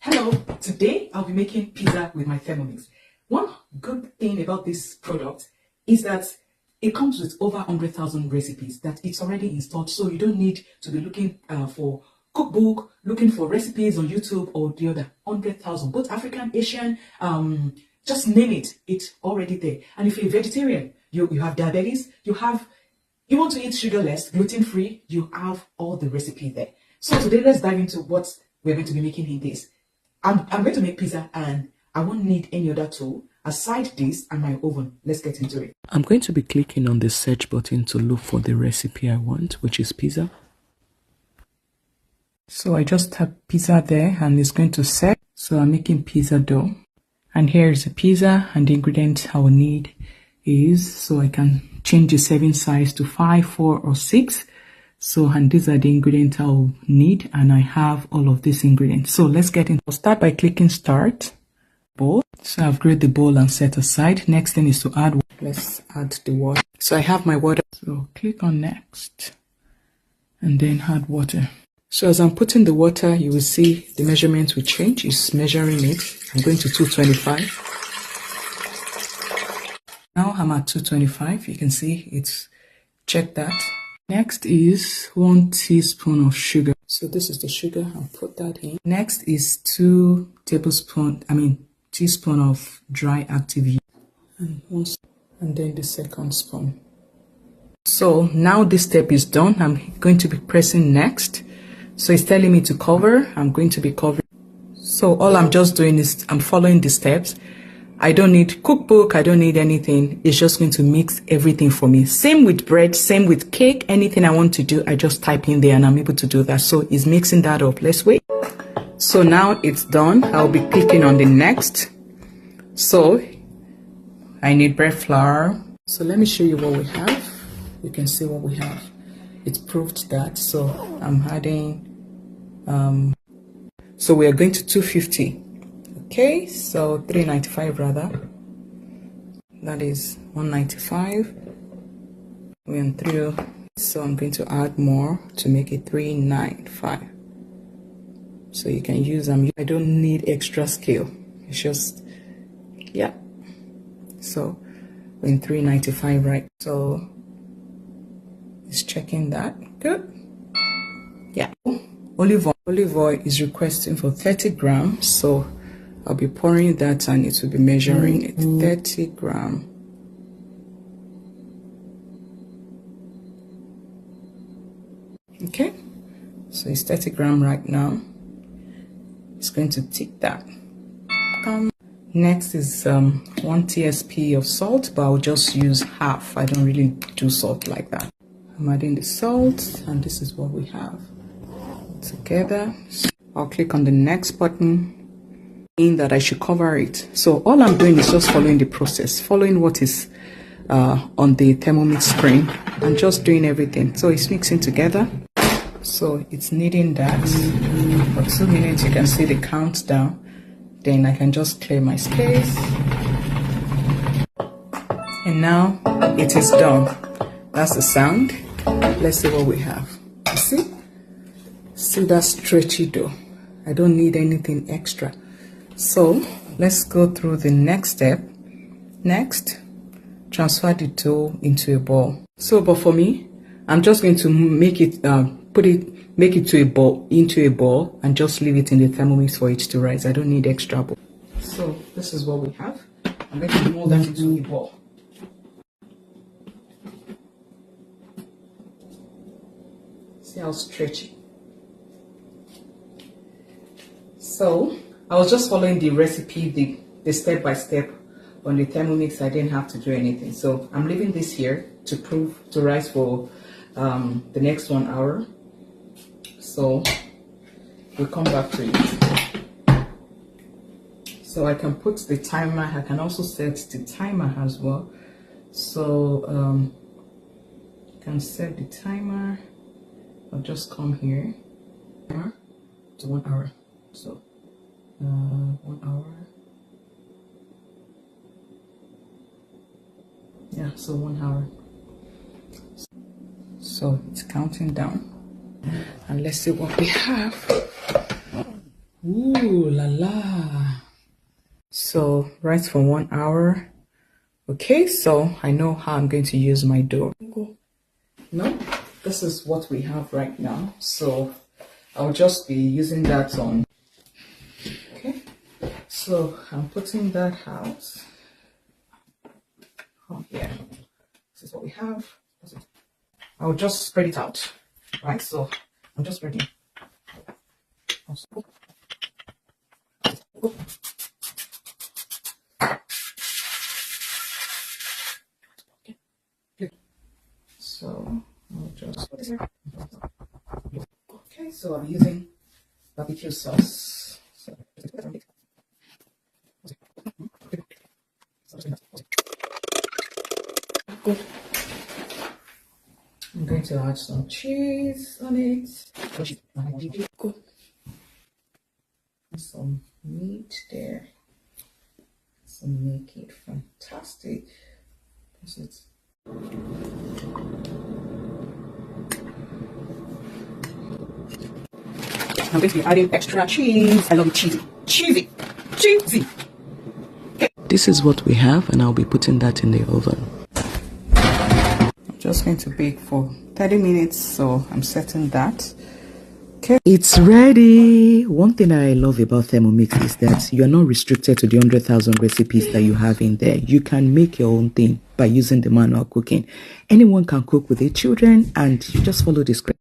Hello, today I'll be making pizza with my Thermomix. One good thing about this product is that it comes with over 100,000 recipes that it's already installed, so you don't need to be looking for cookbook, looking for recipes on YouTube or the other. 100,000, both African, Asian, just name it, it's already there. And if you're a vegetarian, you have diabetes, you want to eat sugarless, gluten-free, you have all the recipe there. So today let's dive into what we're going to be making in this. I'm going to make pizza and I won't need any other tool aside this and my oven. Let's get into it. I'm going to be clicking on the search button to look for the recipe I want, which is pizza. So I just have pizza there and it's going to set. So I'm making pizza dough. And here is the pizza, and the ingredients I will need is, so I can change the serving size to 5, 4 or 6. So, and these are the ingredients I'll need, and I have all of these ingredients. So let's get in. I'll start by clicking start bowl. So I've grilled the bowl and set aside. Next thing is to add water. Let's add the water. So I have my water. So click on next and then add water. So as I'm putting the water, you will see the measurement will change. It's measuring it. I'm going to 225. Now I'm at 225. You can see it's checked that. Next is 1 teaspoon of sugar. So this is the sugar. I'll put that in. Next is 2 teaspoon of dry active yeast. And then the second spoon. So now this step is done. I'm going to be pressing next. So it's telling me to cover. I'm going to be covering. So all I'm just doing is I'm following the steps. I don't need cookbook. I don't need anything. It's just going to mix everything for me. Same with bread, same with cake. Anything I want to do, I just type in there and I'm able to do that. So it's mixing that up. Let's wait. So now it's done. I'll be clicking on the next. So I need bread flour. So let me show you what we have. You can see what we have. It's proved that. So I'm adding, so we are going to 250. Okay, so 395 rather. That is 195. We're on 3. So I'm going to add more to make it 395. So you can use them. I don't need extra scale. It's just, yeah. So we're in 395, right? So it's checking that. Good. Yeah. Olive oil is requesting for 30 grams. So I'll be pouring that and it will be measuring it. 30 grams. Okay, so it's 30 grams right now. It's going to tick that. Next is 1 TSP of salt, but I'll just use half. I don't really do salt like that. I'm adding the salt, and this is what we have together. I'll click on the next button. That I should cover it. So all I'm doing is just following the process, following what is on the Thermomix screen and just doing everything. So it's mixing together. So it's kneading that for 2 minutes. You can see the countdown. Then I can just clear my space. And now it is done. That's the sound. Let's see what we have. You see that stretchy dough. I don't need anything extra. So let's go through the next step. Next, transfer the dough into a ball. So, but for me, I'm just going to make it, make it to a ball, into a ball, and just leave it in the Thermomix for it to rise. I don't need extra ball. So this is what we have. I'm going to mold that into a ball. See how stretchy. So I was just following the recipe, the step by step on the Thermomix. I didn't have to do anything. So I'm leaving this here to rise for the next 1 hour. So we'll come back to it. So I can put the timer. I can also set the timer as well. So I can set the timer. I'll just come here to 1 hour. So 1 hour. Yeah, so 1 hour. So it's counting down. And let's see what we have. Ooh la la. So right for 1 hour. Okay, so I know how I'm going to use my dough. No, this is what we have right now. So I'll just be using that on. Okay, so I'm putting that out. Oh yeah, this is what we have. I'll just spread it out. Right, so I'm just spreading. So I'll just okay. So I'm using barbecue sauce. Good. I'm going to add some cheese on it. Good. Some meat there. So make it fantastic. That's it. I'm going to be adding extra cheese. I love it cheesy. Cheesy. Cheesy. Okay. This is what we have, and I'll be putting that in the oven. I'm just going to bake for 30 minutes, so I'm setting that. Okay. It's ready. One thing I love about Thermomix is that you're not restricted to the 100,000 recipes that you have in there. You can make your own thing by using the manual cooking. Anyone can cook with their children, and you just follow the script.